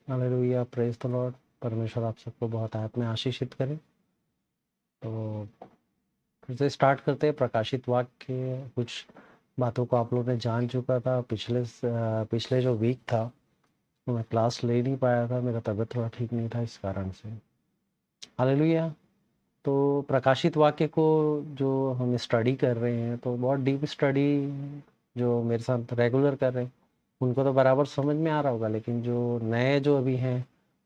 Hallelujah, praise the Lord. परमेश्वर आप सबको बहुत आयत में आशीषित करे। तो फिर से स्टार्ट करते हैं। प्रकाशित वाक्य कुछ बातों को आप लोगों ने जान चुका था। पिछले जो वीक था तो मैं क्लास ले नहीं पाया था, मेरा तबीयत थोड़ा ठीक नहीं था, इस कारण से। हालेलुया। तो प्रकाशित वाक्य को जो हम स्टडी कर रहे हैं, तो बहुत डीप स्टडी जो मेरे साथ रेगुलर कर रहे हैं उनको तो बराबर समझ में आ रहा होगा, लेकिन जो नए जो अभी हैं,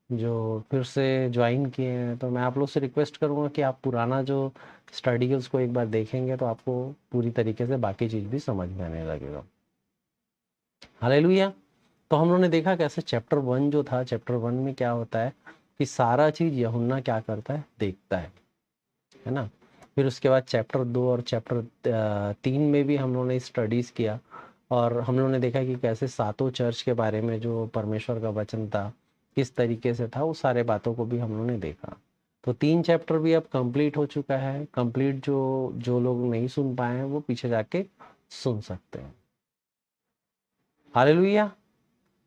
जो फिर से ज्वाइन किए हैं, तो मैं आप लोग से रिक्वेस्ट करूँगा कि आप पुराना जो स्टडी है उसको एक बार देखेंगे तो आपको पूरी तरीके से बाकी चीज़ भी समझ में आने लगेगा। हालेलुया। तो हम लोगों ने देखा कैसे चैप्टर 1 जो था, चैप्टर 1 में क्या होता है कि सारा चीज़ यूहन्ना क्या करता है, देखता है ना। फिर उसके बाद चैप्टर 2 और चैप्टर 3 में भी हम लोगों ने स्टडीज़ किया, और हम लोगों ने देखा कि कैसे सातों चर्च के बारे में जो परमेश्वर का वचन था किस तरीके से था, वो सारे बातों को भी हम लोगों ने देखा। तो 3 चैप्टर भी अब कंप्लीट हो चुका है। कंप्लीट जो जो लोग नहीं सुन पाए हैं वो पीछे जाके सुन सकते हैं। हालेलुया।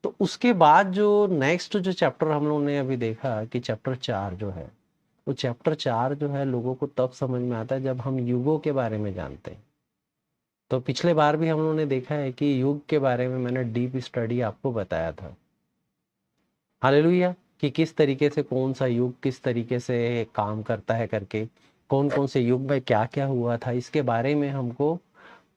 तो उसके बाद जो नेक्स्ट जो चैप्टर हम लोगों ने अभी देखा कि चैप्टर 4 जो है, वो चैप्टर 4 जो है लोगों को तब समझ में आता है जब हम युगों के बारे में जानते हैं। तो पिछले बार भी हम लोगों ने देखा है कि युग के बारे में मैंने डीप स्टडी आपको बताया था। हालेलुया। कि किस तरीके से कौन सा युग किस तरीके से काम करता है करके, कौन कौन से युग में क्या क्या हुआ था, इसके बारे में हमको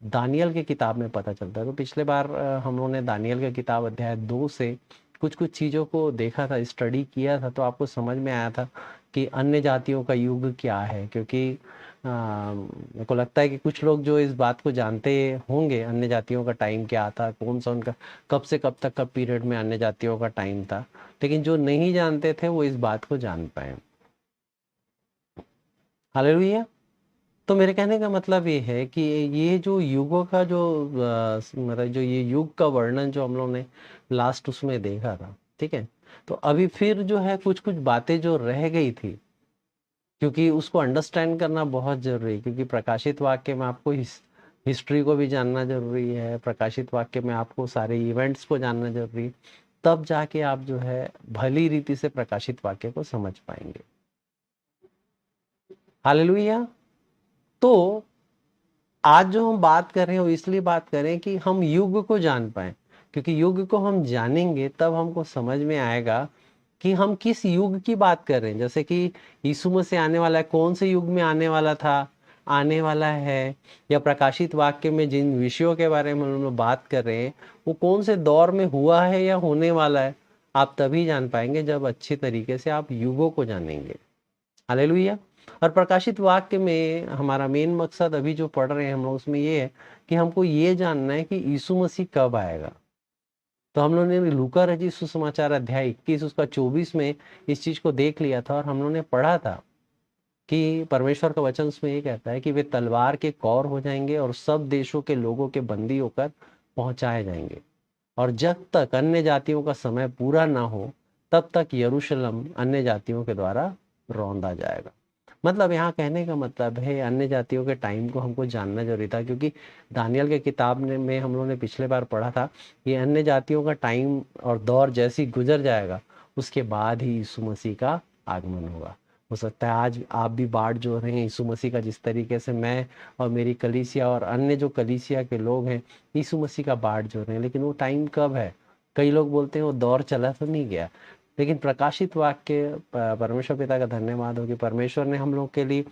दानियल की किताब में पता चलता है। तो पिछले बार हम लोगों ने दानियल की किताब अध्याय 2 से कुछ कुछ चीज़ों को देखा था, स्टडी किया था, तो आपको समझ में आया था कि अन्य जातियों का युग क्या है। क्योंकि मेरे को लगता है कि कुछ लोग जो इस बात को जानते होंगे अन्य जातियों का टाइम क्या था, कौन सा उनका कब से कब तक का पीरियड में अन्य जातियों का टाइम था, लेकिन जो नहीं जानते थे वो इस बात को जान पाए। हालेलुया। तो मेरे कहने का मतलब ये है कि ये जो युगों का जो मतलब जो ये युग का वर्णन जो हम लोग ने लास्ट उसमें देखा था, ठीक है। तो अभी फिर जो है कुछ कुछ बातें जो रह गई थी, क्योंकि उसको अंडरस्टैंड करना बहुत जरूरी है। क्योंकि प्रकाशित वाक्य में आपको हिस्ट्री को भी जानना जरूरी है, प्रकाशित वाक्य में आपको सारे इवेंट्स को जानना जरूरी है, तब जाके आप जो है भली रीति से प्रकाशित वाक्य को समझ पाएंगे। हालेलुया। तो आज जो हम बात कर रहे हैं वो इसलिए बात करें कि हम युग को जान पाए। क्योंकि युग को हम जानेंगे तब हमको समझ में आएगा कि हम किस युग की बात कर रहे हैं। जैसे कि यीशु मसीह आने वाला है, कौन से युग में आने वाला था, आने वाला है, या प्रकाशित वाक्य में जिन विषयों के बारे में हम लोग बात कर रहे हैं वो कौन से दौर में हुआ है या होने वाला है, आप तभी जान पाएंगे जब अच्छी तरीके से आप युगों को जानेंगे। हालेलुया। और प्रकाशित वाक्य में हमारा मेन मकसद अभी जो पढ़ रहे हैं हम लोग उसमें ये है कि हमको ये जानना है कि यीशु मसीह कब आएगा। तो हम लोग ने लूका रचित सुसमाचार अध्याय 21 उसका 24 में इस चीज को देख लिया था, और हम लोग ने पढ़ा था कि परमेश्वर का वचन उसमें ये कहता है कि वे तलवार के कौर हो जाएंगे और सब देशों के लोगों के बंदी होकर पहुंचाए जाएंगे, और जब तक अन्य जातियों का समय पूरा ना हो तब तक यरूशलेम अन्य जातियों के द्वारा रौंदा जाएगा। मतलब यहाँ कहने का मतलब है अन्य जातियों के टाइम को हमको जानना जरूरी था। क्योंकि दानियल के किताब में हम लोगों ने पिछले बार पढ़ा था कि अन्य जातियों का टाइम और दौर जैसी गुजर जाएगा उसके बाद ही यीशु मसीह का आगमन होगा। हो सकता है आज आप भी बाट जो रहे हैं यीशु मसीह का, जिस तरीके से मैं और मेरी कलीसिया और अन्य जो कलीसिया के लोग हैं यीशु मसीह का बाट जो रहे हैं, लेकिन वो टाइम कब है? कई लोग बोलते हैं वो दौर चला तो नहीं गया। लेकिन प्रकाशित वाक्य, परमेश्वर पिता का धन्यवाद हो कि परमेश्वर ने हम लोग के लिए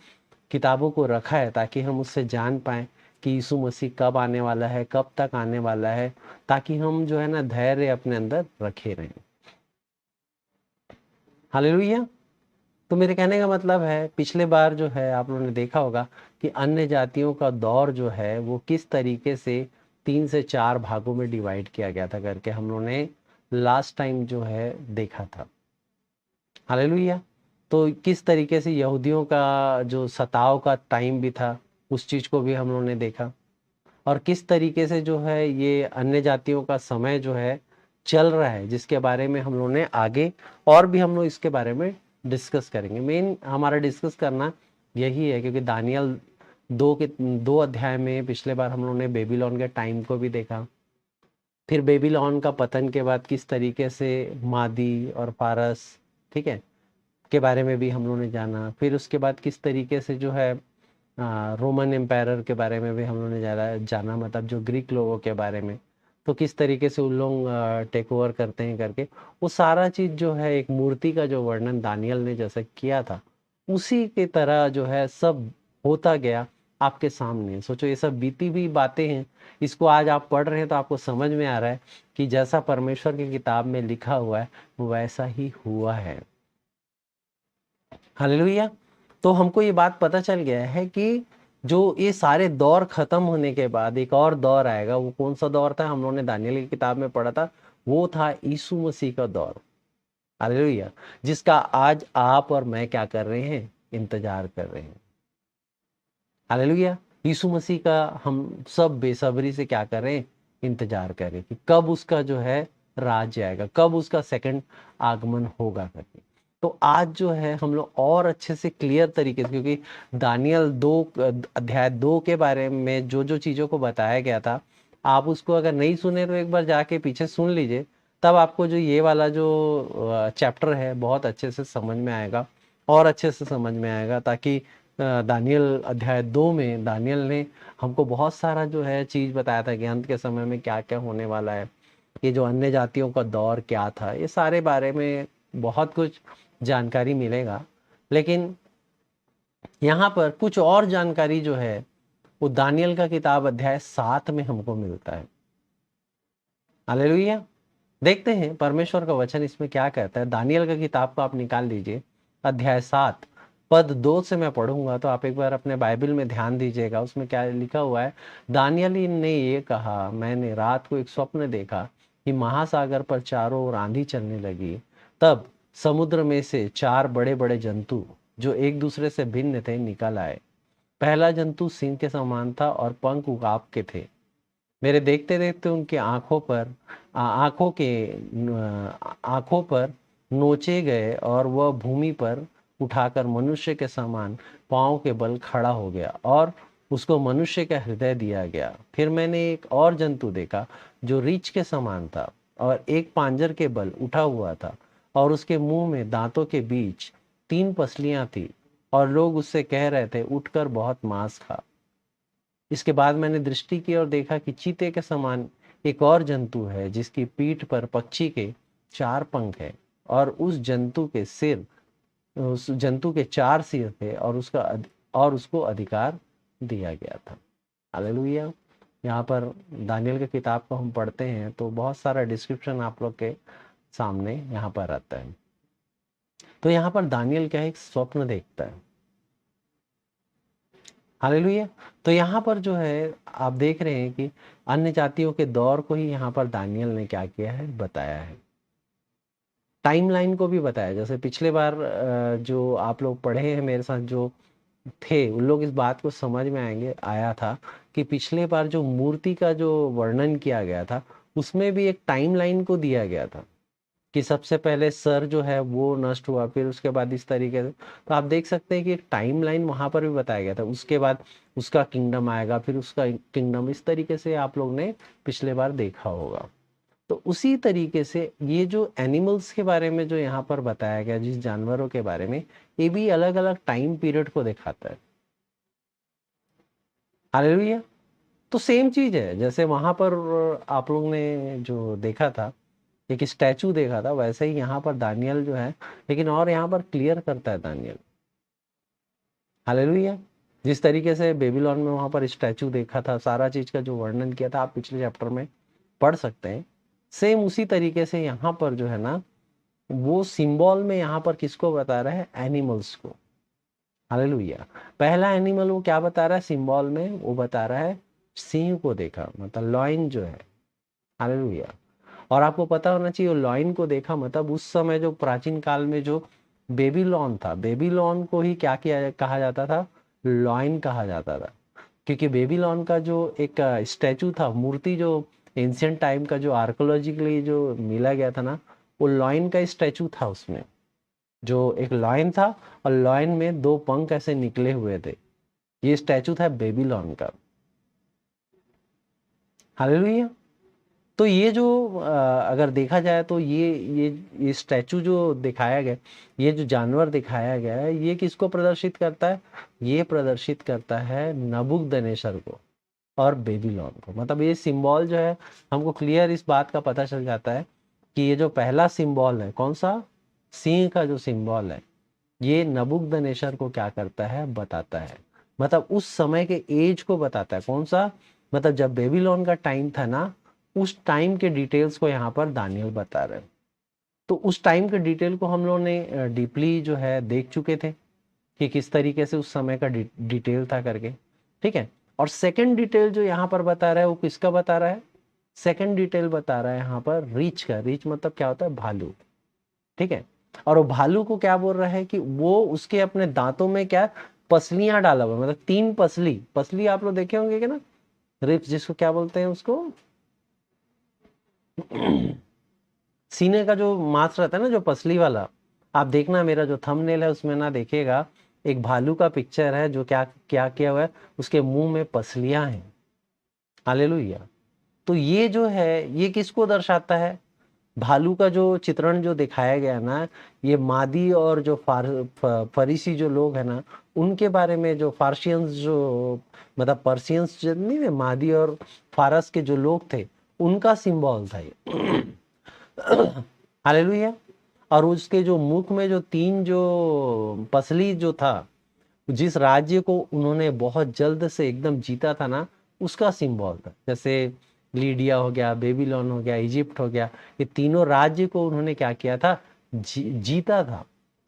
किताबों को रखा है ताकि हम उससे जान पाएं कि यीशु मसीह कब आने वाला है, कब तक आने वाला है, ताकि हम जो है ना धैर्य अपने अंदर रखे रहें। हालेलुया। तो मेरे कहने का मतलब है पिछले बार जो है आप लोगों ने देखा होगा कि अन्य जातियों का दौर जो है वो किस तरीके से 3 से 4 भागों में डिवाइड किया गया था करके हम लोगों ने लास्ट टाइम जो है देखा था। हालेलुया। तो किस तरीके से यहूदियों का जो सताव का टाइम भी था उस चीज को भी हम लोगों ने देखा, और किस तरीके से जो है ये अन्य जातियों का समय जो है चल रहा है, जिसके बारे में हम लोगों ने आगे और भी हम लोग इसके बारे में डिस्कस करेंगे। मेन हमारा डिस्कस करना यही है क्योंकि दानियल 2 अध्याय में पिछले बार हम लोगों ने बेबीलोन के टाइम को भी देखा, फिर बेबीलोन का पतन के बाद किस तरीके से मादी और फारस, ठीक है, के बारे में भी हम लोगों ने जाना। फिर उसके बाद किस तरीके से जो है रोमन एम्पायर के बारे में भी हम लोगों ने जाना, मतलब जो ग्रीक लोगों के बारे में, तो किस तरीके से उन लोग टेक ओवर करते हैं करके, वो सारा चीज़ जो है एक मूर्ति का जो वर्णन दानियल ने जैसे किया था उसी की तरह जो है सब होता गया आपके सामने। सोचो ये सब बीती हुई बातें हैं, इसको आज आप पढ़ रहे हैं तो आपको समझ में आ रहा है कि जैसा परमेश्वर की किताब में लिखा हुआ है वैसा ही हुआ है। हालेलुया। तो हमको ये बात पता चल गया है कि जो ये सारे दौर खत्म होने के बाद एक और दौर आएगा। वो कौन सा दौर था हम लोगों ने दानियल की किताब में पढ़ा था, वो था यीशु मसीह का दौर। हालेलुया। जिसका आज आप और मैं क्या कर रहे हैं, इंतजार कर रहे हैं। हालेलुया। यीशु मसीह का हम सब बेसब्री से क्या कर रहे हैं, इंतजार कर रहे हैं कि कब उसका जो है राज्य आएगा, कब उसका सेकंड आगमन होगा करके। तो आज जो है हम लोग और अच्छे से क्लियर तरीके से, क्योंकि दानियल 2 अध्याय 2 के बारे में जो जो चीज़ों को बताया गया था, आप उसको अगर नहीं सुने तो एक बार जाके पीछे सुन लीजिए, तब आपको जो ये वाला जो चैप्टर है बहुत अच्छे से समझ में आएगा और अच्छे से समझ में आएगा। ताकि दानियल अध्याय 2 में दानियल ने हमको बहुत सारा जो है चीज़ बताया था कि अंत के समय में क्या क्या होने वाला है, ये जो अन्य जातियों का दौर क्या था, ये सारे बारे में बहुत कुछ जानकारी मिलेगा। लेकिन यहाँ पर कुछ और जानकारी जो है वो दानियल का किताब अध्याय 7 में हमको मिलता है। हालेलुया। देखते हैं परमेश्वर का वचन इसमें क्या कहता है। दानियल का किताब को आप निकाल लीजिए, अध्याय 7 पद 2 से मैं पढ़ूंगा, तो आप एक बार अपने बाइबल में ध्यान दीजिएगा। उसमें क्या लिखा हुआ है। दानियल ने ये कहा, मैंने रात को एक स्वप्न देखा कि महासागर पर चारों ओर आंधी चलने लगी। तब समुद्र में से 4 बड़े बड़े जंतु जो एक दूसरे से भिन्न थे निकल आए। पहला जंतु सिंह के समान था और पंख उकाब के थे। मेरे देखते देखते उनके आंखों पर नोचे गए और वह भूमि पर उठाकर मनुष्य के समान पांव के बल खड़ा हो गया और उसको मनुष्य का हृदय दिया गया। फिर मैंने एक और जंतु देखा जो रीछ के समान था और एक पांजर के बल उठा हुआ था और उसके मुंह में दांतों के बीच 3 पसलियां थी और लोग उससे कह रहे थे, उठकर बहुत मांस खा। इसके बाद मैंने दृष्टि की और देखा कि चीते के समान एक और जंतु है जिसकी पीठ पर पक्षी के 4 पंख है और उस जंतु के 4 सिर थे और उसको अधिकार दिया गया था। हालेलुया। यहाँ पर दानियल की किताब को हम पढ़ते हैं तो बहुत सारा डिस्क्रिप्शन आप लोग के सामने यहाँ पर आता है। तो यहाँ पर दानियल क्या है, एक स्वप्न देखता है। हालेलुया। तो यहाँ पर जो है आप देख रहे हैं कि अन्य जातियों के दौर को ही यहाँ पर दानियल ने क्या किया है, बताया है। टाइमलाइन को भी बताया। जैसे पिछले बार जो आप लोग पढ़े हैं मेरे साथ जो थे, उन लोग इस बात को समझ में आया था कि पिछले बार जो मूर्ति का जो वर्णन किया गया था उसमें भी एक टाइमलाइन को दिया गया था कि सबसे पहले सर जो है वो नष्ट हुआ, फिर उसके बाद इस तरीके से। तो आप देख सकते हैं कि एक टाइम लाइन वहां पर भी बताया गया था। उसके बाद उसका किंगडम आएगा, फिर उसका किंगडम, इस तरीके से आप लोग ने पिछले बार देखा होगा। तो उसी तरीके से ये जो एनिमल्स के बारे में जो यहाँ पर बताया गया, जिस जानवरों के बारे में, ये भी अलग अलग टाइम पीरियड को दिखाता है। हालेलुया। तो सेम चीज है जैसे वहां पर आप लोग ने जो देखा था, एक स्टैचू देखा था, वैसे ही यहाँ पर दानियल जो है, लेकिन और यहाँ पर क्लियर करता है दानियल। हालेलुया। जिस तरीके से बेबीलोन में वहां पर स्टैचू देखा था, सारा चीज का जो वर्णन किया था, आप पिछले चैप्टर में पढ़ सकते हैं। सेम उसी तरीके से यहाँ पर जो है ना, वो सिंबल में यहाँ पर किसको बता रहा है, एनिमल्स को। हालेलुया। पहला एनिमल वो क्या बता रहा है सिंबल में, वो बता रहा है सिंह को देखा, मतलब लॉइन जो है। हालेलुया। और आपको पता होना चाहिए लॉइन को देखा मतलब उस समय जो प्राचीन काल में जो बेबीलोन था, बेबीलोन को ही क्या किया कहा जाता था, लॉइन कहा जाता था। क्योंकि बेबीलोन का जो एक स्टैचू था, मूर्ति जो एंशियंट टाइम का जो आर्कोलॉजिकली जो मिला गया था ना, वो लॉइन का स्टैचू था। उसमें जो एक लॉइन था और लॉइन में 2 पंख ऐसे निकले हुए थे, ये स्टैचू था बेबीलोन का। हालेलुया। तो ये जो अगर देखा जाए तो ये स्टैचू जो दिखाया गया, ये जो जानवर दिखाया गया है, ये किसको प्रदर्शित करता है? ये प्रदर्शित करता है नबूकदनेस्सर को और बेबीलोन को। मतलब ये सिंबल जो है हमको क्लियर इस बात का पता चल जाता है कि ये जो पहला सिंबल है, कौन सा? सिंह का जो सिंबल है, ये नबूकदनेस्सर को क्या करता है? बताता है। मतलब उस समय के एज को बताता है। कौन सा? मतलब जब बेबीलोन का टाइम था ना, उस टाइम के डिटेल्स को यहाँ पर दानियल बता रहे हैं। तो उस टाइम के डिटेल को हम लोगों ने डीपली जो है देख चुके थे कि किस तरीके से उस समय का डिटेल था करके, ठीक है। और सेकंड डिटेल जो यहाँ पर बता रहा है वो किसका बता रहा है? सेकंड डिटेल बता रहा है यहाँ पर रीछ का। रीछ मतलब क्या होता है? भालू, ठीक है। और वो भालू को क्या बोल रहा है कि वो उसके अपने दांतों में क्या पसलियां डाला हुआ, मतलब 3 पसली। पसली आप लोग देखे होंगे कि ना, रिप्स जिसको क्या बोलते हैं उसको सीने का जो मांस रहता है ना, जो पसली वाला, आप देखना मेरा जो थंबनेल है उसमें ना देखिएगा, एक भालू का पिक्चर है जो क्या क्या किया हुआ है, उसके मुंह में पसलियां हैं। हालेलुया। तो ये जो है ये किसको दर्शाता है? भालू का जो चित्रण जो दिखाया गया ना, ये मादी और जो फरीसी जो लोग हैं ना, उनके बारे में, जो फारसियंस जो मतलब पर्सियंस जो नहीं थे, मादी और फारस के जो लोग थे, उनका सिंबल था ये। हालेलुया। और उसके जो मुख में जो 3 जो पसली जो था, जिस राज्य को उन्होंने बहुत जल्द से एकदम जीता था ना, उसका सिंबल था। जैसे लीडिया हो गया, बेबीलोन हो गया, इजिप्ट हो गया, ये तीनों राज्य को उन्होंने क्या किया था? जीता था।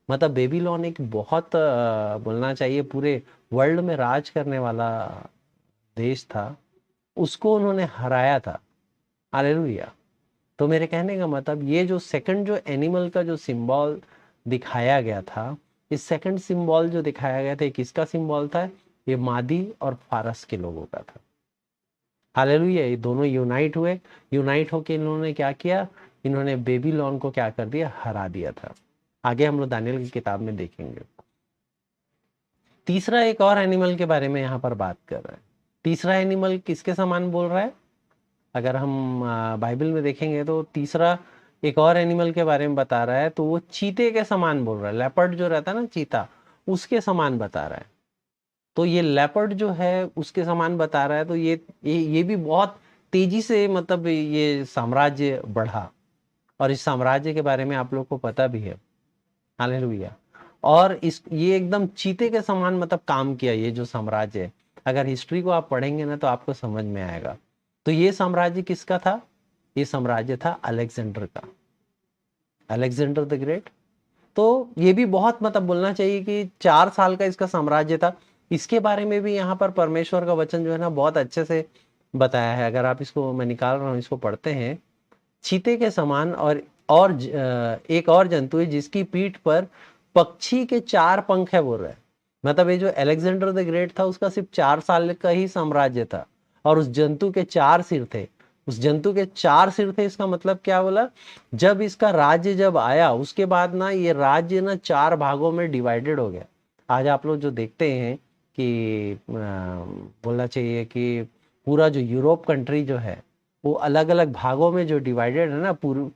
मतलब बेबीलोन एक बहुत बोलना चाहिए पूरे वर्ल्ड में राज करने वाला देश था, उसको उन्होंने हराया था। हालेलुया। तो मेरे कहने का मतलब ये जो सेकंड जो एनिमल का जो सिंबल दिखाया गया था, इस सेकंड सिंबल जो दिखाया गया था, ये किसका सिंबल था? ये मादी और फारस के लोगों का था। हालेलुया। ये दोनों यूनाइट हुए, यूनाइट होके इन्होंने क्या किया? इन्होंने बेबीलोन को क्या कर दिया? हरा दिया था। आगे हम लोग दानियल की किताब में देखेंगे। तीसरा एक और एनिमल के बारे में यहाँ पर बात कर रहे हैं। तीसरा एनिमल किसके समान बोल रहा है? अगर हम बाइबल में देखेंगे तो तीसरा एक और एनिमल के बारे में बता रहा है, तो वो चीते के समान बोल रहा है। लेपर्ड जो रहता है ना, चीता, उसके समान बता रहा है। तो ये लेपर्ड जो है उसके समान बता रहा है। तो ये भी बहुत तेजी से मतलब ये साम्राज्य बढ़ा, और इस साम्राज्य के बारे में आप लोग को पता भी है। हालेलुया। और इस ये एकदम चीते के समान मतलब काम किया ये जो साम्राज्य है। अगर हिस्ट्री को आप पढ़ेंगे ना तो आपको समझ में आएगा। तो ये साम्राज्य किसका था? ये साम्राज्य था अलेक्जेंडर का, अलेक्जेंडर द ग्रेट। तो ये भी बहुत मतलब बोलना चाहिए कि 4 साल का इसका साम्राज्य था। इसके बारे में भी यहाँ पर परमेश्वर का वचन जो है ना बहुत अच्छे से बताया है। अगर आप इसको, मैं निकाल रहा हूँ, इसको पढ़ते हैं। चीते के समान एक और जंतु है जिसकी पीठ पर पक्षी के 4 पंख है, बोल रहे हैं। मतलब ये जो अलेक्जेंडर द ग्रेट था उसका सिर्फ 4 साल का ही साम्राज्य था, और उस जंतु के 4 सिर थे। उस जंतु के 4 सिर थे, इसका मतलब क्या बोला? जब इसका राज्य जब आया उसके बाद ना ये राज्य ना 4 भागों में डिवाइडेड हो गया। आज आप लोग जो देखते हैं कि बोलना चाहिए कि पूरा जो यूरोप कंट्री जो है वो अलग अलग भागों में जो डिवाइडेड है ना, पूर्व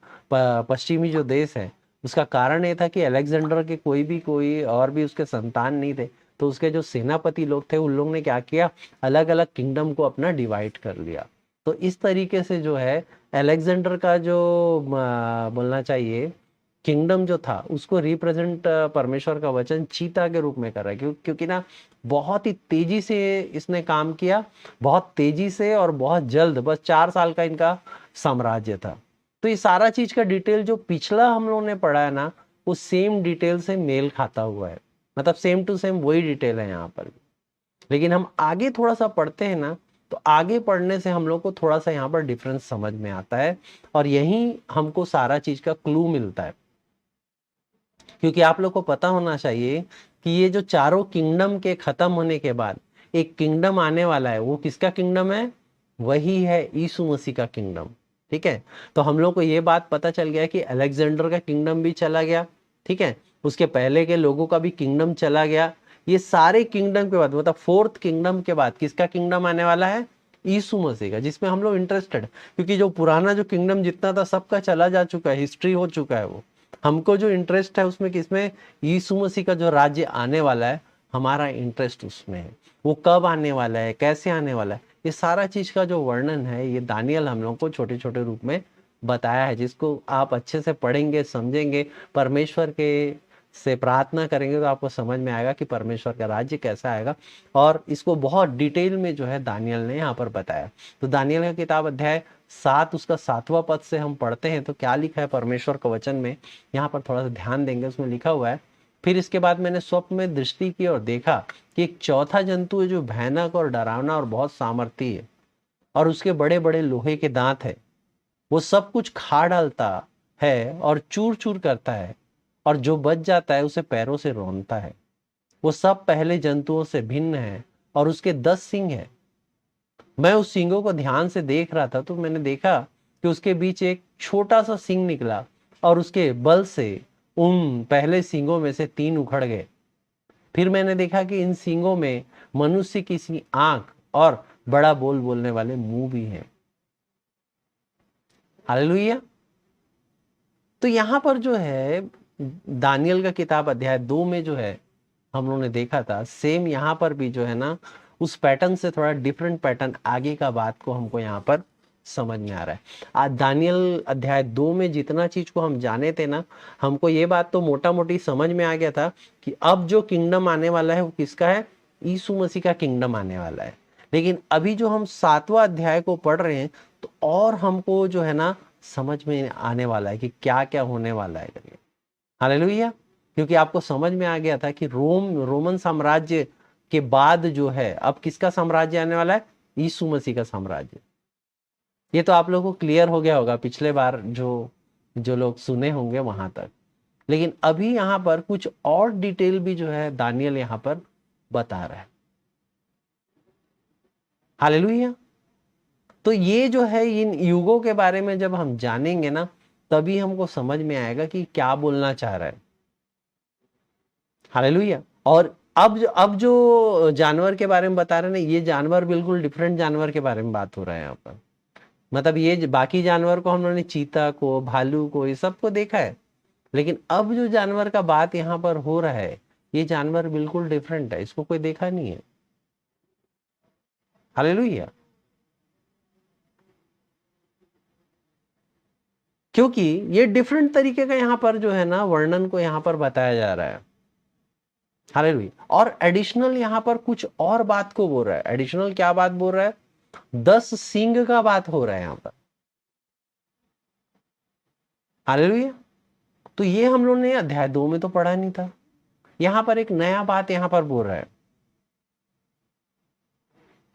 पश्चिमी जो देश है, उसका कारण ये था कि अलेक्जेंडर के कोई और भी उसके संतान नहीं थे। तो उसके जो सेनापति लोग थे उन लोग ने क्या किया? अलग अलग किंगडम को अपना डिवाइड कर लिया। तो इस तरीके से जो है अलेक्जेंडर का जो बोलना चाहिए किंगडम जो था उसको रिप्रेजेंट परमेश्वर का वचन चीता के रूप में कर रहा है। क्योंकि ना बहुत ही तेजी से इसने काम किया, बहुत तेजी से और बहुत जल्द। बस 4 साल का इनका साम्राज्य था। तो ये सारा चीज का डिटेल जो पिछला हम लोगों ने पढ़ा है ना, वो सेम डिटेल से मेल खाता हुआ है। मतलब सेम टू सेम वही डिटेल है यहाँ पर। लेकिन हम आगे थोड़ा सा पढ़ते हैं ना, तो आगे पढ़ने से हम लोग को थोड़ा सा यहाँ पर डिफरेंस समझ में आता है, और यही हमको सारा चीज का क्लू मिलता है। क्योंकि आप लोग को पता होना चाहिए कि ये जो चारों किंगडम के खत्म होने के बाद एक किंगडम आने वाला है। वो किसका किंगडम है? वही है यीशु मसीह का किंगडम। ठीक है। तो हम लोग को ये बात पता चल गया कि अलेक्जेंडर का किंगडम भी चला गया, ठीक है, उसके पहले के लोगों का भी किंगडम चला गया। ये सारे किंगडम के बाद मतलब 4th किंगडम के बाद किसका किंगडम आने वाला है? यीशु मसीह का, जिसमें हम लोग इंटरेस्टेड, क्योंकि जो पुराना जो किंगडम जितना था सबका चला जा चुका है, हिस्ट्री हो चुका है। वो हमको जो इंटरेस्ट है उसमें किसमें, यीशु मसीह का जो राज्य आने वाला है, हमारा इंटरेस्ट उसमें है। वो कब आने वाला है, कैसे आने वाला है, ये सारा चीज का जो वर्णन है ये दानियल हम लोग को छोटे छोटे रूप में बताया है, जिसको आप अच्छे से पढ़ेंगे, समझेंगे, परमेश्वर के से प्रार्थना करेंगे तो आपको समझ में आएगा कि परमेश्वर का राज्य कैसा आएगा। और इसको बहुत डिटेल में जो है दानियल ने यहाँ पर बताया। तो दानियल का किताब अध्याय 7 उसका 7वां पद से हम पढ़ते हैं तो क्या लिखा है परमेश्वर के वचन में, यहाँ पर थोड़ा सा ध्यान देंगे। उसमें लिखा हुआ है, फिर इसके बाद मैंने स्वप्न में दृष्टि की और देखा कि एक चौथा जंतु है जो भयानक और डरावना और बहुत सामर्थी है, और उसके बड़े बड़े लोहे के दांत है। वो सब कुछ खा डालता है और चूर चूर करता है, और जो बच जाता है उसे पैरों से रौंदता है। वो सब पहले जंतुओं से भिन्न है और उसके 10 सींग है। मैं उस सींगों को ध्यान से देख रहा था तो मैंने देखा कि उसके बीच एक छोटा सा सींग निकला और उसके बल से उन पहले सींगों में से 3 उखड़ गए। फिर मैंने देखा कि इन सींगों में मनुष्य की सी आंख और बड़ा बोल बोलने वाले मुंह भी हैं। हालेलुया। तो यहां पर जो है दानियल का किताब अध्याय 2 में जो है हम लोगों ने देखा था, सेम यहां पर भी जो है ना उस पैटर्न से थोड़ा डिफरेंट पैटर्न आगे का बात को हमको यहाँ पर समझ में आ रहा है। आज दानियल अध्याय 2 में जितना चीज को हम जाने थे ना, हमको ये बात तो मोटा मोटी समझ में आ गया था कि अब जो किंगडम आने वाला है वो किसका है, यीशु मसीह का किंगडम आने वाला है। लेकिन अभी जो हम 7वां अध्याय को पढ़ रहे हैं तो और हमको जो है ना समझ में आने वाला है कि क्या क्या होने वाला है करके। हालेलुया। क्योंकि आपको समझ में आ गया था कि रोमन साम्राज्य के बाद जो है अब किसका साम्राज्य आने वाला है, यीशु मसीह का साम्राज्य। ये तो आप लोगों को क्लियर हो गया होगा पिछले बार जो जो लोग सुने होंगे वहां तक। लेकिन अभी यहां पर कुछ और डिटेल भी जो है दानियल यहां पर बता रहा है। हालेलुया। तो ये जो है इन युगों के बारे में जब हम जानेंगे ना तभी हमको समझ में आएगा कि क्या बोलना चाह रहा है। हालेलुया। और अब जो जानवर के बारे में बता रहे हैं ना, ये जानवर बिल्कुल डिफरेंट जानवर के बारे में बात हो रहा है यहाँ पर। मतलब ये बाकी जानवर को हम लोगों ने चीता को, भालू को, ये सबको देखा है, लेकिन अब जो जानवर का बात यहाँ पर हो रहा है ये जानवर बिल्कुल डिफरेंट है, इसको कोई देखा नहीं है। हालेलुया। क्योंकि ये डिफरेंट तरीके का यहाँ पर जो है ना वर्णन को यहाँ पर बताया जा रहा है। हालेलुया। और एडिशनल यहाँ पर कुछ और बात को बोल रहा है। एडिशनल क्या बात बोल रहा है, 10 सींग का बात हो रहा है यहाँ पर। हालेलुया। तो ये हम लोगों ने अध्याय 2 में तो पढ़ा नहीं था, यहाँ पर एक नया बात यहाँ पर बोल रहा है।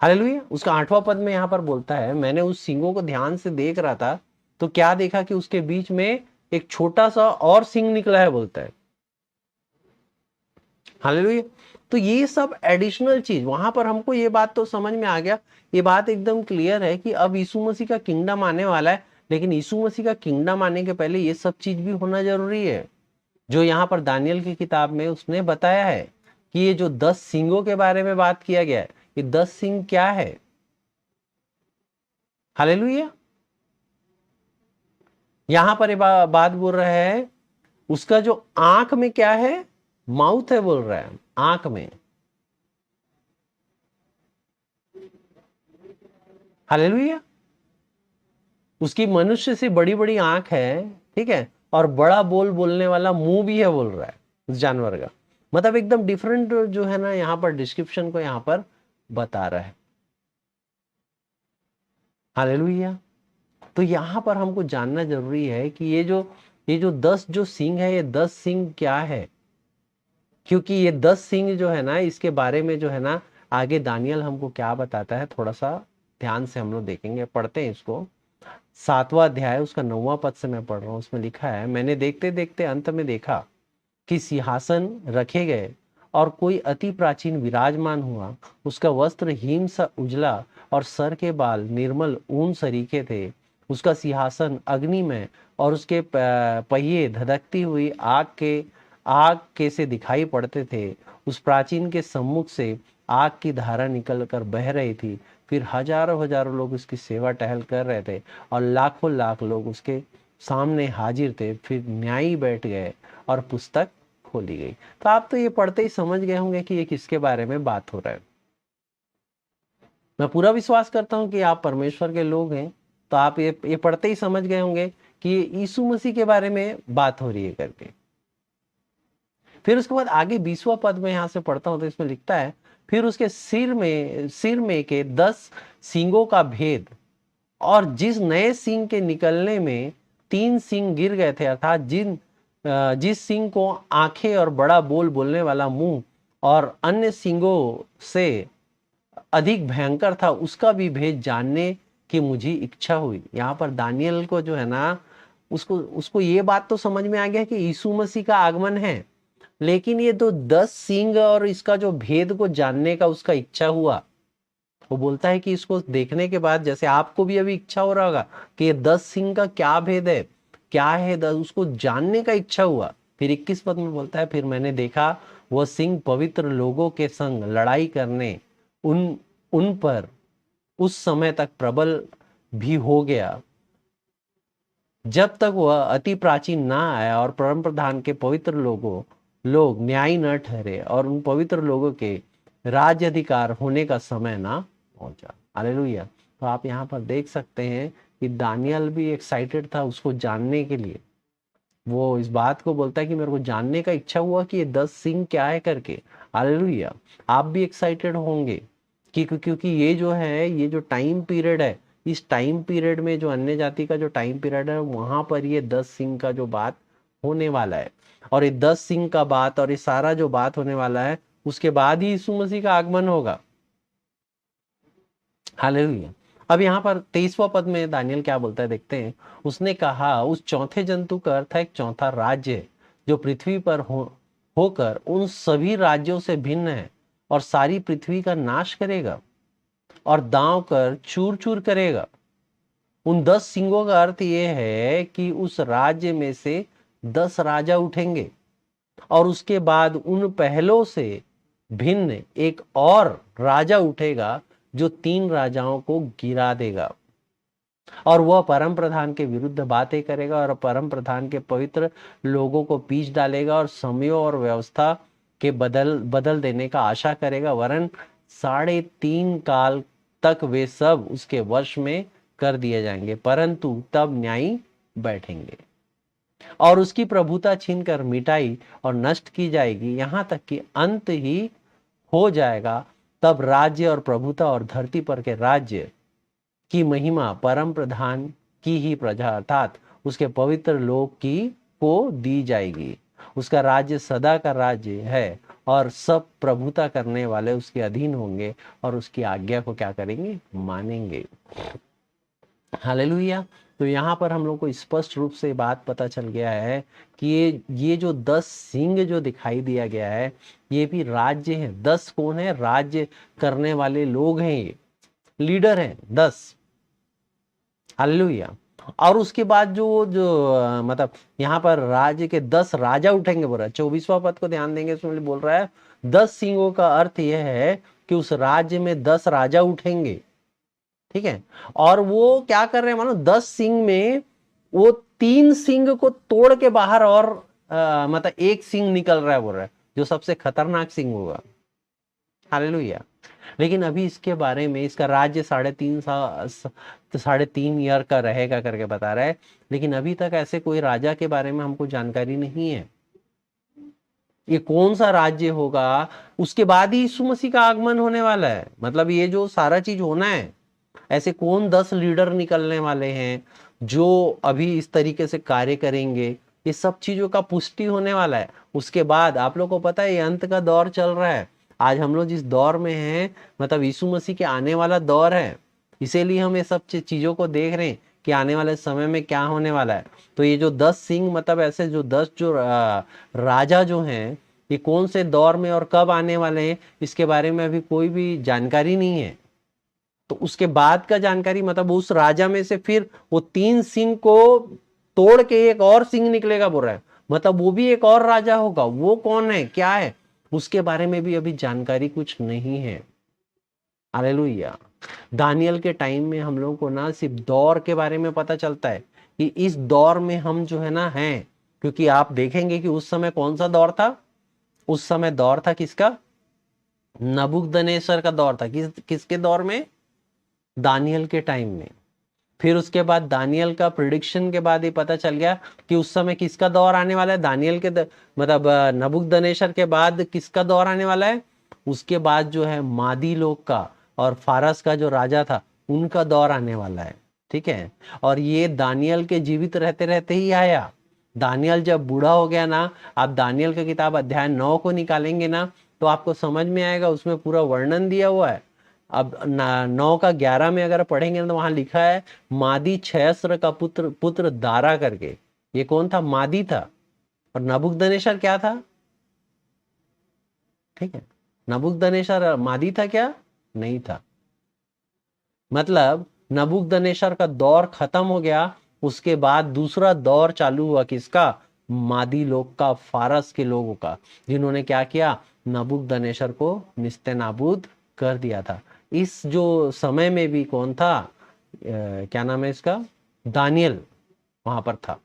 हालेलुया। उसका 8वां पद में यहाँ पर बोलता है, मैंने उस सींगों को ध्यान से देख रहा था तो क्या देखा कि उसके बीच में एक छोटा सा और सींग निकला है, बोलता है। हालेलुया। तो ये सब एडिशनल चीज वहां पर हमको ये बात तो समझ में आ गया, ये बात एकदम क्लियर है कि अब यीशु मसीह का किंगडम आने वाला है। लेकिन यीशु मसीह का किंगडम आने के पहले ये सब चीज भी होना जरूरी है जो यहाँ पर दानियल की किताब में उसने बताया है कि ये जो 10 सींगों के बारे में बात किया गया है, ये 10 सींग क्या है। हालेलुया। यहां पर ये बात बोल रहा है, उसका जो आंख में क्या है, माउथ है बोल रहा है, आंख में। हालेलुया। उसकी मनुष्य से बड़ी बड़ी आंख है, ठीक है, और बड़ा बोल बोलने वाला मुंह भी है बोल रहा है उस जानवर का। मतलब एकदम डिफरेंट जो है ना यहाँ पर डिस्क्रिप्शन को यहाँ पर बता रहा है। हालेलुया। तो यहाँ पर हमको जानना जरूरी है कि ये जो 10 जो सींग है, ये 10 सींग क्या है। क्योंकि ये 10 सींग जो है ना इसके बारे में जो है ना आगे दानियल हमको क्या बताता है, थोड़ा सा ध्यान से हम लोग देखेंगे, पढ़ते हैं इसको। 7वां अध्याय उसका 9वां पद से मैं पढ़ रहा हूँ। उसमें लिखा है, मैंने देखते देखते अंत में देखा कि सिंहासन रखे गए और कोई अति प्राचीन विराजमान हुआ। उसका वस्त्र हिम सा उजला और सर के बाल निर्मल ऊन सरीखे थे। उसका सिंहासन अग्नि में और उसके पहिए धधकती हुई आग के से दिखाई पड़ते थे। उस प्राचीन के सम्मुख से आग की धारा निकल कर बह रही थी। फिर हजारों हजारों लोग उसकी सेवा टहल कर रहे थे और लाखों लाख लोग उसके सामने हाजिर थे। फिर न्यायी बैठ गए और पुस्तक खोली गई। तो आप तो ये पढ़ते ही समझ गए होंगे कि ये किसके बारे में बात हो रहा है। मैं पूरा विश्वास करता हूं कि आप परमेश्वर के लोग हैं, तो आप ये पढ़ते ही समझ गए होंगे कि यीशु मसीह के बारे में बात हो रही है करके। फिर उसके बाद आगे 20वां पद में यहां से पढ़ता हूं तो इसमें लिखता है, फिर उसके सिर में के 10 सींगों का भेद, और जिस नए सींग के निकलने में 3 सींग गिर गए थे, अर्थात जिस सींग को आंखें और बड़ा बोलने वाला मुंह और अन्य सींगों से अधिक भयंकर था, उसका भी भेद जानने की मुझे इच्छा हुई। यहाँ पर दानियल को जो है ना, उसको ये बात तो समझ में आ गया कि यीशु मसीह का आगमन है, लेकिन ये तो 10 सींग और इसका जो भेद को जानने का उसका इच्छा हुआ। वो बोलता है कि इसको देखने के बाद, जैसे आपको भी अभी इच्छा हो रहा होगा कि ये 10 सिंह का क्या भेद है, क्या है, उसको जानने का इच्छा हुआ। फिर 21 पद में बोलता है, फिर मैंने देखा वह सिंह पवित्र लोगों के संग लड़ाई करने उन पर उस समय तक प्रबल भी हो गया, जब तक वह अति प्राचीन ना आया और परम प्रधान के पवित्र लोग न्यायी न ठहरे और उन पवित्र लोगों के राज्य अधिकार होने का समय ना पहुंचा। हालेलुया। तो आप यहाँ पर देख सकते हैं कि दानियल भी एक्साइटेड था उसको जानने के लिए। वो इस बात को बोलता है कि मेरे को जानने का इच्छा हुआ कि ये 10 सिंह क्या है करके। हालेलुया। आप भी एक्साइटेड होंगे क्योंकि ये जो है, ये जो टाइम पीरियड है, इस टाइम पीरियड में जो अन्य जाति का जो टाइम पीरियड है, वहां पर ये 10 सिंह का जो बात होने वाला है, और ये 10 सिंह का बात और ये सारा जो बात होने वाला है, उसके बाद ही यीशु मसीह का आगमन होगा। हालेलुया। अब यहाँ पर 23वां पद में दानियल क्या बोलता है, देखते हैं। उसने कहा, उस चौथे जंतु का अर्थ है एक चौथा राज्य जो पृथ्वी पर होकर उन सभी राज्यों से भिन्न है और सारी पृथ्वी का नाश करेगा और दांव कर चूर चूर करेगा। उन 10 सिंगों का अर्थ यह है कि उस राज्य में से 10 राजा उठेंगे और उसके बाद उन पहलों से भिन्न एक और राजा उठेगा जो 3 राजाओं को गिरा देगा, और वह परम प्रधान के विरुद्ध बातें करेगा और परम प्रधान के पवित्र लोगों को पीछ डालेगा और समयों और व्यवस्था के बदल देने का आशा करेगा, वरन 3.5 काल तक वे सब उसके वश में कर दिए जाएंगे, परंतु तब न्यायी बैठेंगे और उसकी प्रभुता छीनकर मिटाई और नष्ट की जाएगी, यहां तक कि अंत ही हो जाएगा। तब राज्य और प्रभुता और धरती पर के राज्य की महिमा परम प्रधान की ही प्रजा अर्थात उसके पवित्र लोक की को दी जाएगी। उसका राज्य सदा का राज्य है और सब प्रभुता करने वाले उसके अधीन होंगे और उसकी आज्ञा को क्या करेंगे, मानेंगे। हालेलुया। तो यहाँ पर हम लोग को स्पष्ट रूप से बात पता चल गया है कि ये जो 10 सिंह जो दिखाई दिया गया है, ये भी राज्य है। 10 कौन है, राज्य करने वाले लोग हैं, ये लीडर हैं 10। हालेलुया। और उसके बाद जो मतलब यहाँ पर राज्य के 10 राजा उठेंगे बोल रहा है। 24वां पद को ध्यान देंगे, इसमें बोल रहा है 10 सिंहों का अर्थ यह है कि उस राज्य में 10 राजा उठेंगे, ठीक है। और वो क्या कर रहे हैं, मानो 10 सिंह में वो 3 सिंह को तोड़ के बाहर और मतलब एक सिंह निकल रहा है बोल रहा है, जो सबसे खतरनाक सिंह होगा। हालेलुया। लेकिन अभी इसके बारे में, इसका राज्य 3.5 ईयर का रहेगा करके बता रहा है, लेकिन अभी तक ऐसे कोई राजा के बारे में हमको जानकारी नहीं है। ये कौन सा राज्य होगा, उसके बाद ही यीशु मसीह का आगमन होने वाला है। मतलब ये जो सारा चीज होना है, ऐसे कौन 10 लीडर निकलने वाले हैं जो अभी इस तरीके से कार्य करेंगे, ये सब चीजों का पुष्टि होने वाला है। उसके बाद आप लोग को पता है ये अंत का दौर चल रहा है। आज हम लोग जिस दौर में हैं, मतलब यीशु मसीह के आने वाला दौर है, इसीलिए हम ये सब चीजों को देख रहे हैं कि आने वाले समय में क्या होने वाला है। तो ये जो 10 सिंह, मतलब ऐसे जो 10 जो राजा जो हैं, ये कौन से दौर में और कब आने वाले हैं, इसके बारे में अभी कोई भी जानकारी नहीं है। तो उसके बाद का जानकारी, मतलब उस राजा में से फिर वो 3 सिंह को तोड़ के एक और सिंह निकलेगा बोल रहा है, मतलब वो भी एक और राजा होगा। वो कौन है, क्या है, उसके बारे में भी अभी जानकारी कुछ नहीं है। हालेलुया। दानियल के टाइम में हम लोगों को ना सिर्फ दौर के बारे में पता चलता है कि इस दौर में हम जो है ना हैं, क्योंकि आप देखेंगे कि उस समय कौन सा दौर था। उस समय दौर था किसका? नबूकदनेस्सर का दौर था। किसके दौर में? दानियल के टाइम में। फिर उसके बाद दानियल का प्रिडिक्शन के बाद ये पता चल गया कि उस समय किसका दौर आने वाला है। दानियल के मतलब नबूकदनेस्सर के बाद किसका दौर आने वाला है? उसके बाद जो है मादी लोग का और फारस का जो राजा था उनका दौर आने वाला है। ठीक है। और ये दानियल के जीवित रहते रहते ही आया। दानियल जब बूढ़ा हो गया ना, आप दानियल का किताब अध्याय 9 को निकालेंगे ना, तो आपको समझ में आएगा, उसमें पूरा वर्णन दिया हुआ है। अब 9 का 11 में अगर पढ़ेंगे तो वहां लिखा है मादी छयस्र का पुत्र पुत्र दारा करके। ये कौन था? मादी था। और नबूकदनेस्सर क्या था? ठीक है, नबूकदनेस्सर मादी था क्या? नहीं था। मतलब नबूकदनेस्सर का दौर खत्म हो गया, उसके बाद दूसरा दौर चालू हुआ। किसका? मादी लोग का, फारस के लोगों का, जिन्होंने क्या किया? नबूकदनेस्सर को निस्तेनाबूद कर दिया था। इस जो समय में भी कौन था? क्या नाम है इसका? दानियल वहां पर था।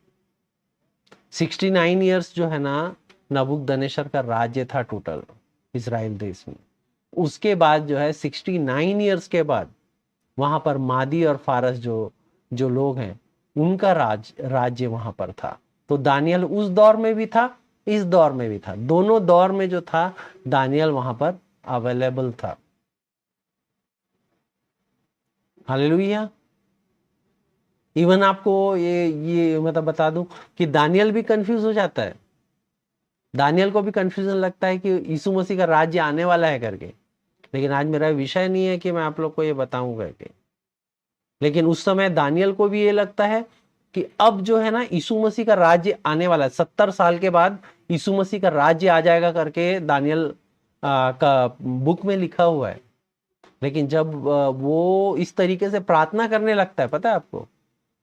69 ईयर्स जो है ना नबूकदनेस्सर का राज्य था टोटल इजराइल देश में। उसके बाद जो है 69 ईयर्स के बाद वहां पर मादी और फारस जो जो लोग हैं उनका राज्य वहां पर था। तो दानियल उस दौर में भी था, इस दौर में भी था। दोनों दौर में जो था दानियल वहां पर अवेलेबल था। हालेलुया। इवन आपको ये मतलब बता दूं कि दानियल भी कंफ्यूज हो जाता है। दानियल को भी कंफ्यूजन लगता है कि यीशु मसीह का राज्य आने वाला है करके। लेकिन आज मेरा विषय नहीं है कि मैं आप लोग को ये बताऊं करके। लेकिन उस समय दानियल को भी ये लगता है कि अब जो है ना यीशु मसीह का राज्य आने वाला है। 70 साल के बाद यीशु मसीह का राज्य आ जाएगा करके दानियल का बुक में लिखा हुआ है। लेकिन जब वो इस तरीके से प्रार्थना करने लगता है, पता है आपको,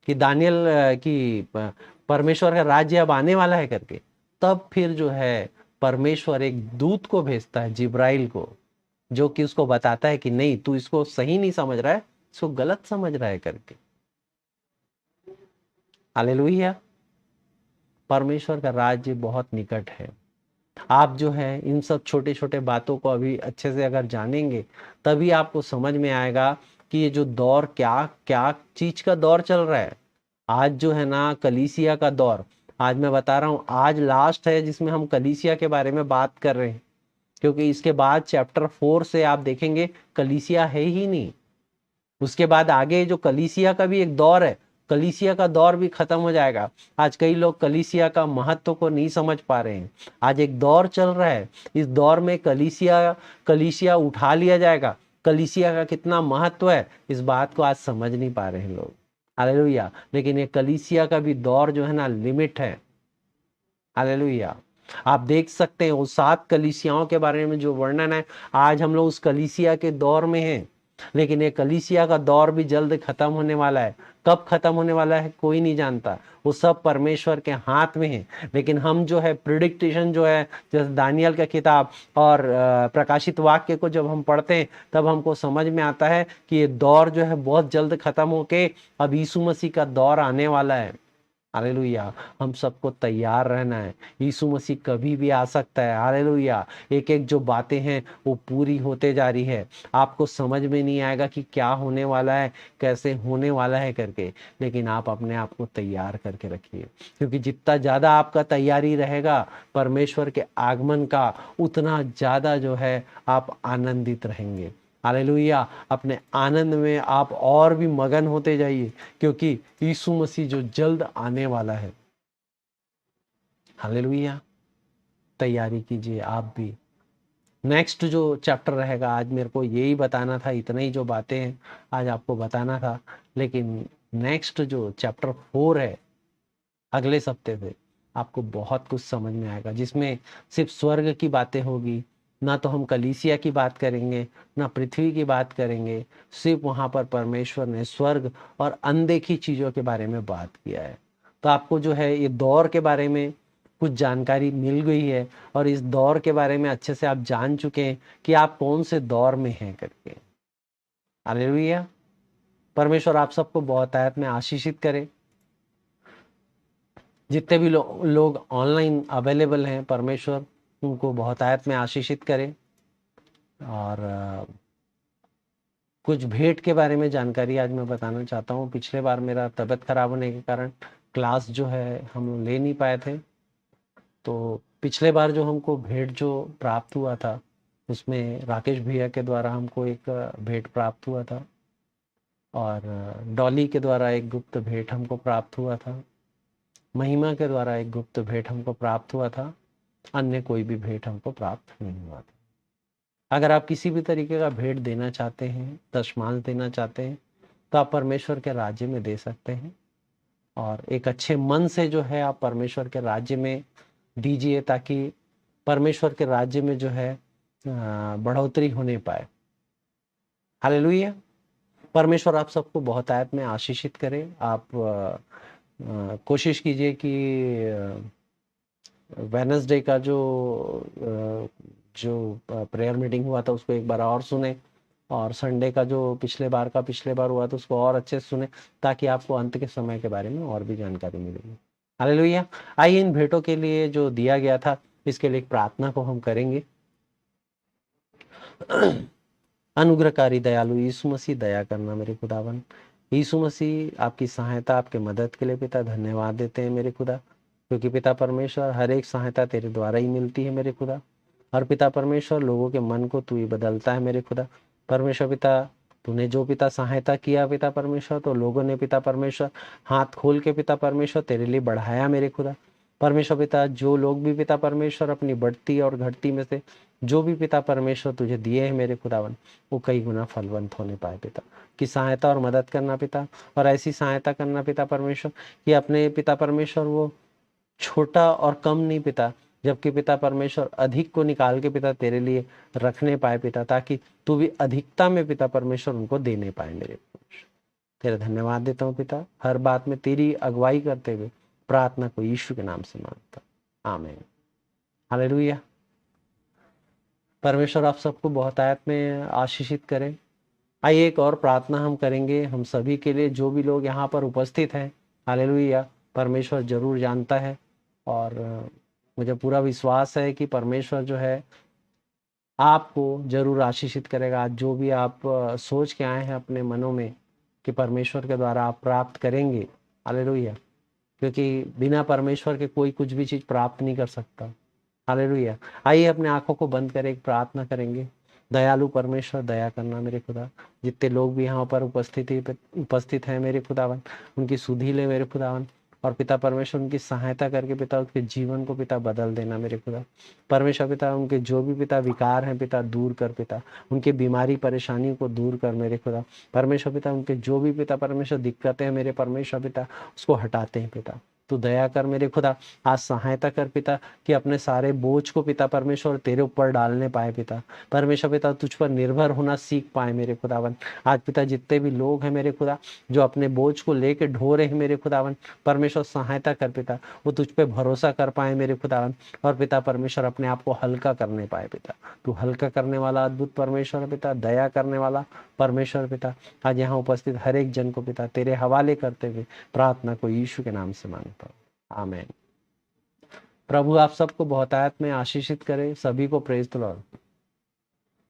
कि दानियल की परमेश्वर का राज्य अब आने वाला है करके, तब फिर जो है परमेश्वर एक दूत को भेजता है, जिब्राइल को, जो कि उसको बताता है कि नहीं, तू इसको सही नहीं समझ रहा है, इसको गलत समझ रहा है करके। हालेलुया। परमेश्वर का राज्य बहुत निकट है। आप जो है इन सब छोटे छोटे बातों को अभी अच्छे से अगर जानेंगे, तभी आपको समझ में आएगा कि ये जो दौर क्या क्या चीज का दौर चल रहा है। आज जो है ना कलीसिया का दौर, आज मैं बता रहा हूं, आज लास्ट है जिसमें हम कलीसिया के बारे में बात कर रहे हैं। क्योंकि इसके बाद चैप्टर 4 से आप देखेंगे कलीसिया है ही नहीं। उसके बाद आगे जो कलीसिया का भी एक दौर है, कलीसिया का दौर भी खत्म हो जाएगा। आज कई लोग कलीसिया का महत्व को नहीं समझ पा रहे हैं। आज एक दौर चल रहा है, इस दौर में कलीसिया कलीसिया उठा लिया जाएगा। कलीसिया का कितना महत्व है, इस बात को आज समझ नहीं पा रहे हैं लोग। हालेलुया। लेकिन ये कलीसिया का भी दौर जो है ना लिमिट है। हालेलुया। आप देख सकते हैं वो 7 कलीसियाओं के बारे में जो वर्णन है, आज हम लोग उस कलीसिया के दौर में हैं। लेकिन ये कलीसिया का दौर भी जल्द खत्म होने वाला है। कब खत्म होने वाला है कोई नहीं जानता, वो सब परमेश्वर के हाथ में है। लेकिन हम जो है प्रिडिक्टेशन जो है, जैसे दानियल का किताब और प्रकाशित वाक्य को जब हम पढ़ते हैं, तब हमको समझ में आता है कि ये दौर जो है बहुत जल्द खत्म होके अब यीशु मसीह का दौर आने वाला है। हालेलुया। हम सबको तैयार रहना है। यीशु मसीह कभी भी आ सकता है। हालेलुया। एक एक जो बातें हैं वो पूरी होते जा रही है। आपको समझ में नहीं आएगा कि क्या होने वाला है, कैसे होने वाला है करके, लेकिन आप अपने आप को तैयार करके रखिए। क्योंकि जितना ज़्यादा आपका तैयारी रहेगा परमेश्वर के आगमन का, उतना ज़्यादा जो है आप आनंदित रहेंगे। हालेलुया। अपने आनंद में आप और भी मगन होते जाइए, क्योंकि यीशु मसीह जो जल्द आने वाला है। हालेलुया। तैयारी कीजिए आप भी। नेक्स्ट जो चैप्टर रहेगा, आज मेरे को यही बताना था, इतना ही जो बातें हैं आज आपको बताना था। लेकिन नेक्स्ट जो चैप्टर 4 है, अगले सप्ते से आपको बहुत कुछ समझ में आएगा, जिसमें सिर्फ स्वर्ग की बातें होगी। ना तो हम कलीसिया की बात करेंगे, ना पृथ्वी की बात करेंगे। सिर्फ वहां पर परमेश्वर ने स्वर्ग और अनदेखी चीजों के बारे में बात किया है। तो आपको जो है ये दौर के बारे में कुछ जानकारी मिल गई है और इस दौर के बारे में अच्छे से आप जान चुके हैं कि आप कौन से दौर में हैं करके। हालेलुया। परमेश्वर आप सबको बहुत आयत में आशीषित करे। जितने भी लोग ऑनलाइन अवेलेबल हैं, परमेश्वर उनको बहुत आयत में आशीषित करे। और कुछ भेंट के बारे में जानकारी आज मैं बताना चाहता हूँ। पिछले बार मेरा तबीयत खराब होने के कारण क्लास जो है हम ले नहीं पाए थे। तो पिछले बार जो हमको भेंट जो प्राप्त हुआ था, उसमें राकेश भैया के द्वारा हमको एक भेंट प्राप्त हुआ था और डॉली के द्वारा एक गुप्त भेंट हमको प्राप्त हुआ था। महिमा के द्वारा एक गुप्त भेंट हमको प्राप्त हुआ था। अन्य कोई भी भेंट हमको प्राप्त नहीं हुआ था। अगर आप किसी भी तरीके का भेंट देना चाहते हैं, दशमांश देना चाहते हैं, तो आप परमेश्वर के राज्य में दे सकते हैं और एक अच्छे मन से जो है आप परमेश्वर के राज्य में दीजिए, ताकि परमेश्वर के राज्य में जो है बढ़ोतरी होने पाए। हालेलुया। परमेश्वर आप सबको बहुत आयत में आशीषित करे। आप कोशिश कीजिए कि वेडनेसडे का जो प्रेयर मीटिंग हुआ था उसको एक बार और सुने, और संडे का जो पिछले बार हुआ था उसको और अच्छे से सुने, ताकि आपको अंत के समय के बारे में और भी जानकारी मिलेगी। हालेलुया। आइए इन भेंटों के लिए जो दिया गया था, इसके लिए एक प्रार्थना को हम करेंगे। अनुग्रहकारी दयालु यीशु मसीह, दया करना मेरे खुदावन। यीशु मसीह, आपकी सहायता, आपके मदद के लिए पिता धन्यवाद देते हैं मेरे खुदा, क्योंकि पिता परमेश्वर हर एक सहायता तेरे द्वारा ही मिलती है मेरे खुदा। और पिता परमेश्वर, लोगों के मन को तू ही बदलता है मेरे खुदा। परमेश्वर पिता, तूने जो पिता सहायता किया पिता परमेश्वर, तो लोगों ने पिता परमेश्वर हाथ खोल के पिता परमेश्वर तेरे लिए बढ़ाया मेरे खुदा। परमेश्वर पिता, जो लोग भी पिता परमेश्वर अपनी बढ़ती और घटती में से जो भी पिता परमेश्वर तुझे दिए हैं मेरे खुदावन, वो कई गुना फलवंत होने पाए पिता की सहायता और मदद करना पिता। और ऐसी सहायता करना पिता परमेश्वर कि अपने पिता परमेश्वर वो छोटा और कम नहीं पिता, जबकि पिता परमेश्वर अधिक को निकाल के पिता तेरे लिए रखने पाए पिता, ताकि तू भी अधिकता में पिता परमेश्वर उनको देने पाए मेरे परमेश्वर। तेरा धन्यवाद देता हूँ पिता, हर बात में तेरी अगुवाई करते हुए प्रार्थना को यीशु के नाम से मांगता, आमीन। हालेलुया। परमेश्वर आप सबको बहुत आयत में आशीषित करें। आइए एक और प्रार्थना हम करेंगे हम सभी के लिए, जो भी लोग यहाँ पर उपस्थित हैं। हालेलुया। परमेश्वर जरूर जानता है और मुझे पूरा विश्वास है कि परमेश्वर जो है आपको जरूर आशीषित करेगा। आज जो भी आप सोच के आए हैं अपने मनों में कि परमेश्वर के द्वारा आप प्राप्त करेंगे, हालेलुया, क्योंकि बिना परमेश्वर के कोई कुछ भी चीज प्राप्त नहीं कर सकता। हालेलुया। आइए अपने आंखों को बंद कर एक प्रार्थना करेंगे। दयालु परमेश्वर, दया करना मेरे खुदा। जितने लोग भी यहाँ पर उपस्थित हैं मेरे खुदावन, उनकी सुधि ले मेरे खुदावन। और पिता परमेश्वर उनकी सहायता करके पिता उसके जीवन को पिता बदल देना मेरे खुदा। परमेश्वर पिता, उनके जो भी पिता विकार हैं पिता दूर कर पिता, उनके बीमारी परेशानी को दूर कर मेरे खुदा। परमेश्वर पिता, उनके जो भी पिता परमेश्वर दिक्कतें हैं मेरे परमेश्वर पिता, उसको हटाते हैं पिता। तू दया कर मेरे खुदा, आज सहायता कर पिता कि अपने सारे बोझ को पिता परमेश्वर तेरे ऊपर डालने पाए पिता। परमेश्वर पिता, तुझ पर निर्भर होना सीख पाए मेरे खुदावन। आज पिता जितने भी लोग हैं मेरे खुदा जो अपने बोझ को लेके ढो रहे हैं मेरे खुदावन, परमेश्वर सहायता कर पिता, वो तुझ पे भरोसा कर पाए मेरे खुदावन। और पिता परमेश्वर अपने आप को हल्का करने पाए पिता। तू हल्का करने वाला अद्भुत परमेश्वर पिता, दया करने वाला परमेश्वर पिता, आज यहाँ उपस्थित हर एक जन को पिता तेरे हवाले करते हुए प्रार्थना को यीशु के नाम से मांगता हूँ, आमीन। प्रभु आप सबको बहुतायत में आशीषित करे। सभी को प्रेज द लॉर्ड।